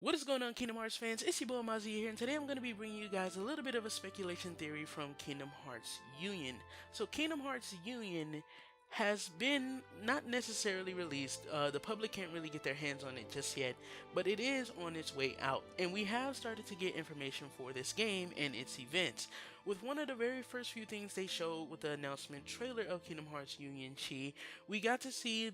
What is going on, Kingdom Hearts fans? It's your boy Amaziah here, and today I'm going to be bringing you guys a little bit of a speculation theory from Kingdom Hearts Union. So, Kingdom Hearts Union has been not necessarily released. The public can't really get their hands on it just yet, but it is on its way out, and we have started to get information for this game and its events. With one of the very first few things they showed with the announcement trailer of Kingdom Hearts Union Chi, we got to see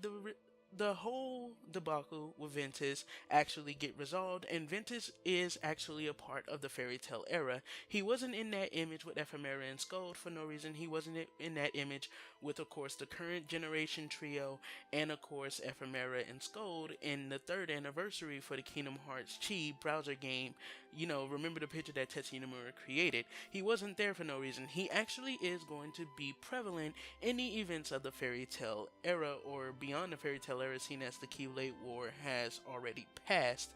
the whole debacle with Ventus actually get resolved, and Ventus is actually a part of the Fairytale Era. He wasn't in that image with Ephemera and Scold for no reason. He wasn't in that image with, of course, the current generation trio, and of course Ephemera and Scold in the third anniversary for the Kingdom Hearts Chi browser game. You know, remember the picture that Tetsuya Nomura created? He wasn't there for no reason. He actually is going to be prevalent in the events of the Fairytale Era, or beyond the Fairytale Era, seen as the Keyblade War has already passed.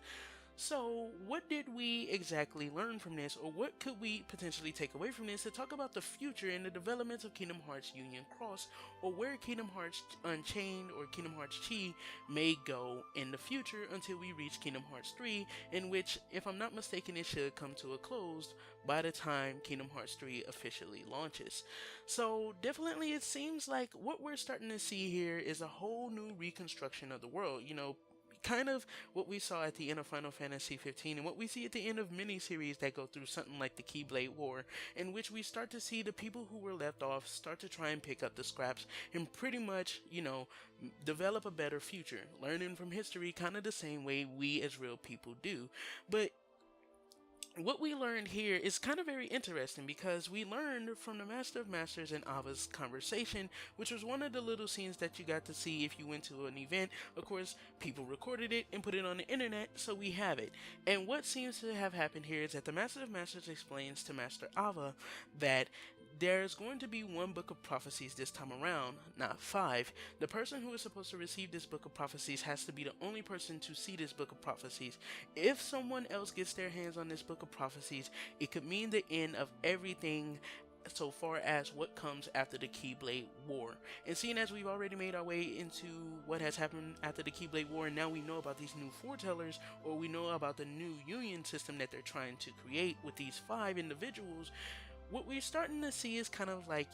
So, what did we exactly learn from this, or what could we potentially take away from this to talk about the future and the developments of Kingdom Hearts Union Cross, or where Kingdom Hearts Unchained or Kingdom Hearts Chi may go in the future until we reach Kingdom Hearts 3, in which, if I'm not mistaken, it should come to a close by the time Kingdom Hearts 3 officially launches. So, definitely, it seems like what we're starting to see here is a whole new reconstruction of the world. You know, kind of what we saw at the end of Final Fantasy 15 and what we see at the end of miniseries that go through something like the Keyblade War, in which we start to see the people who were left off start to try and pick up the scraps and pretty much, develop a better future, learning from history kind of the same way we as real people do. But what we learned here is kind of very interesting because we learned from the Master of Masters and Ava's conversation, which was one of the little scenes that you got to see if you went to an event. Of course, people recorded it and put it on the internet, so we have it. And what seems to have happened here is that the Master of Masters explains to Master Ava that there's going to be one book of prophecies this time around, not five. The person who is supposed to receive this book of prophecies has to be the only person to see this book of prophecies. If someone else gets their hands on this book of prophecies, it could mean the end of everything so far as what comes after the Keyblade War. And seeing as we've already made our way into what has happened after the Keyblade War, and now we know about these new foretellers, or we know about the new union system that they're trying to create with these five individuals, what we're starting to see is kind of like,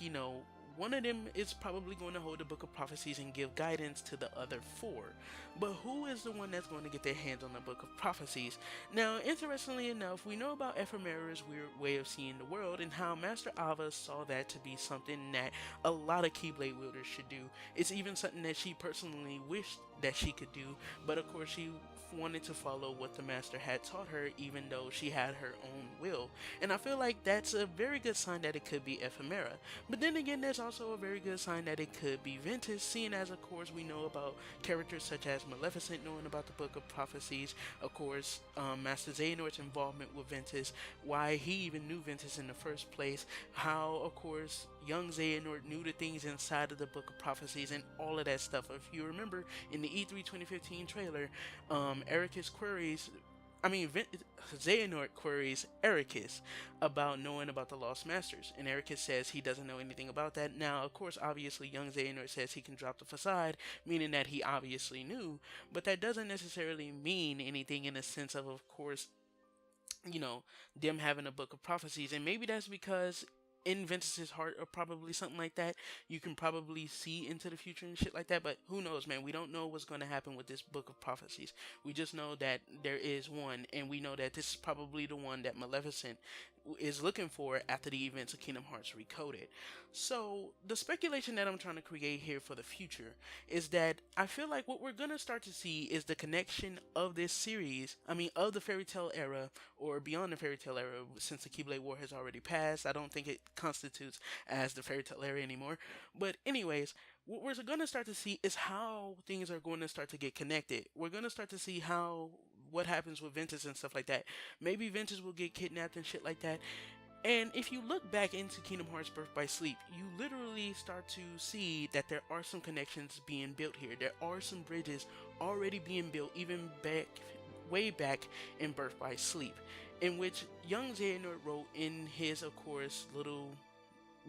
one of them is probably going to hold the Book of Prophecies and give guidance to the other four. But who is the one that's going to get their hands on the Book of Prophecies? Now, interestingly enough, we know about Ephemera's weird way of seeing the world and how Master Ava saw that to be something that a lot of Keyblade wielders should do. It's even something that she personally wished that she could do, but of course she wanted to follow what the Master had taught her, even though she had her own will. And I feel like that's a very good sign that it could be Ephemera. But then again, there's also a very good sign that it could be Ventus, seeing as of course we know about characters such as Maleficent knowing about the Book of Prophecies, of course Master Xehanort's involvement with Ventus, why he even knew Ventus in the first place, how of course young Xehanort knew the things inside of the Book of Prophecies and all of that stuff. If you remember in the E3 2015 trailer, Ericus queries Xehanort queries Ericus about knowing about the Lost Masters, and Ericus says he doesn't know anything about that. Now, of course, obviously, young Xehanort says he can drop the facade, meaning that he obviously knew, but that doesn't necessarily mean anything in a sense of course, them having a book of prophecies, and maybe that's because in Ventus's heart or probably something like that, you can probably see into the future and shit like that. But who knows, man? We don't know what's going to happen with this book of prophecies. We just know that there is one, and we know that this is probably the one that Maleficent is looking for after the events of Kingdom Hearts Recoded. So the speculation that I'm trying to create here for the future is that I feel like what we're going to start to see is the connection of this series, of the Fairytale Era, or beyond the Fairytale Era, since the Keyblade War has already passed. I don't think it constitutes as the Fairytale Era anymore. But anyways, what we're going to start to see is how things are going to start to get connected. We're going to start to see what happens with Ventus and stuff like that. Maybe Ventus will get kidnapped and shit like that. And if you look back into Kingdom Hearts Birth by Sleep, you literally start to see that there are some connections being built here. There are some bridges already being built, even way back in Birth by Sleep, in which young Xehanort wrote in his, of course, little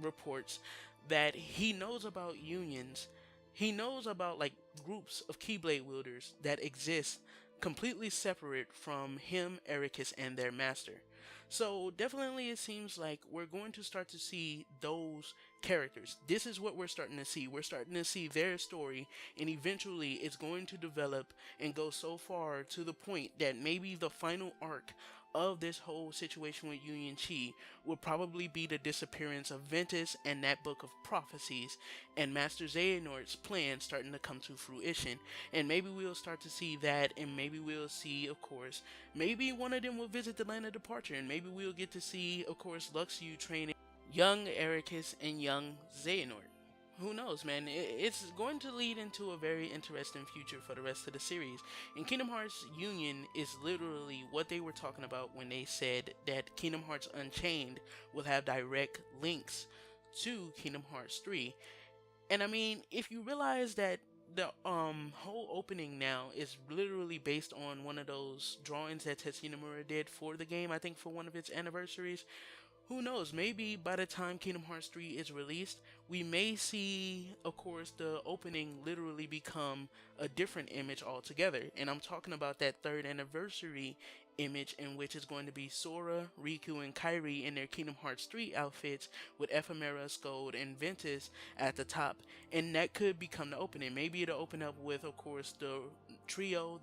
reports that he knows about unions. He knows about like groups of Keyblade wielders that exist completely separate from him, Ericus, and their master. So definitely it seems like we're going to start to see those characters. This is what we're starting to see. We're starting to see their story, and eventually it's going to develop and go so far to the point that maybe the final arc of this whole situation with Union Chi will probably be the disappearance of Ventus and that book of prophecies, and Master Xehanort's plan starting to come to fruition. And maybe we'll start to see that, and maybe we'll see, of course, maybe one of them will visit the land of departure, and maybe we'll get to see, of course, Luxu training young Ericus and young Xehanort. Who knows, man? It's going to lead into a very interesting future for the rest of the series. And Kingdom Hearts Union is literally what they were talking about when they said that Kingdom Hearts Unchained will have direct links to Kingdom Hearts 3. And I mean, if you realize that the whole opening now is literally based on one of those drawings that Tetsuya Nomura did for the game, I think for one of its anniversaries, who knows, maybe by the time Kingdom Hearts 3 is released, we may see, of course, the opening literally become a different image altogether. And I'm talking about that third anniversary image in which it's going to be Sora, Riku, and Kairi in their Kingdom Hearts 3 outfits with Ephemera, Scold, and Ventus at the top. And that could become the opening. Maybe it'll open up with, of course, the trio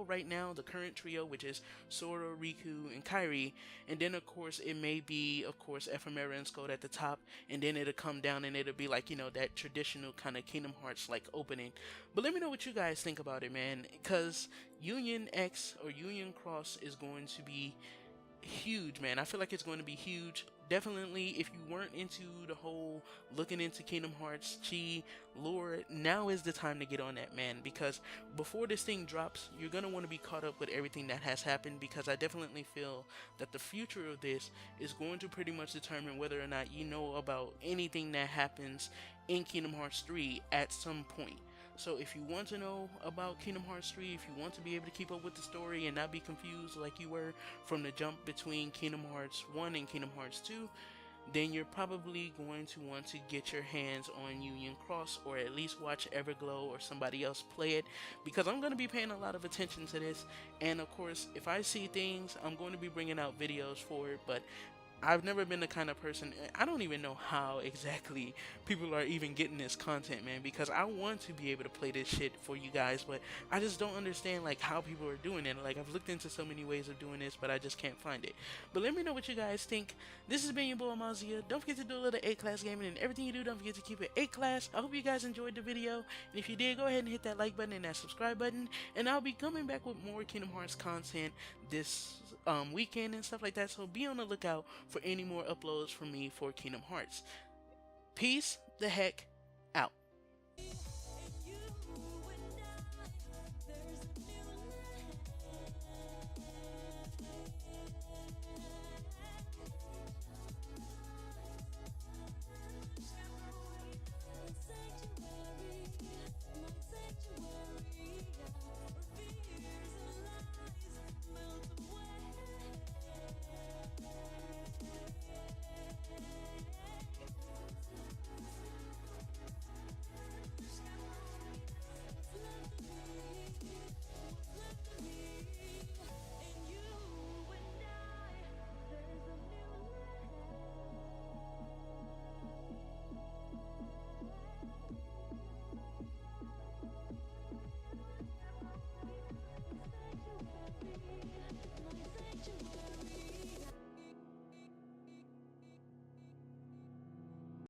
right now, the current trio, which is Sora, Riku, and Kairi. And then, of course, it may be, of course, Ephemera and Scold at the top, and then it'll come down and it'll be like, that traditional kind of Kingdom Hearts like opening. But let me know what you guys think about it, man, because Union X or Union Cross is going to be huge, man. I feel like it's going to be huge. Definitely, if you weren't into the whole looking into Kingdom Hearts Chi lore, now is the time to get on that, man, because before this thing drops, you're going to want to be caught up with everything that has happened, because I definitely feel that the future of this is going to pretty much determine whether or not you know about anything that happens in Kingdom Hearts 3 at some point. So if you want to know about Kingdom Hearts 3, if you want to be able to keep up with the story and not be confused like you were from the jump between Kingdom Hearts 1 and Kingdom Hearts 2, then you're probably going to want to get your hands on Union Cross, or at least watch Everglow or somebody else play it, because I'm going to be paying a lot of attention to this. And of course, if I see things, I'm going to be bringing out videos for it. But I've never been the kind of person, I don't even know how exactly people are even getting this content, man, because I want to be able to play this shit for you guys, but I just don't understand, like, how people are doing it. Like, I've looked into so many ways of doing this, but I just can't find it. But let me know what you guys think. This has been your boy Amaziah. Don't forget to do a little A-class gaming, and everything you do, don't forget to keep it A-class. I hope you guys enjoyed the video, and if you did, go ahead and hit that like button and that subscribe button, and I'll be coming back with more Kingdom Hearts content this weekend and stuff like that, so be on the lookout for any more uploads from me for Kingdom Hearts. Peace the heck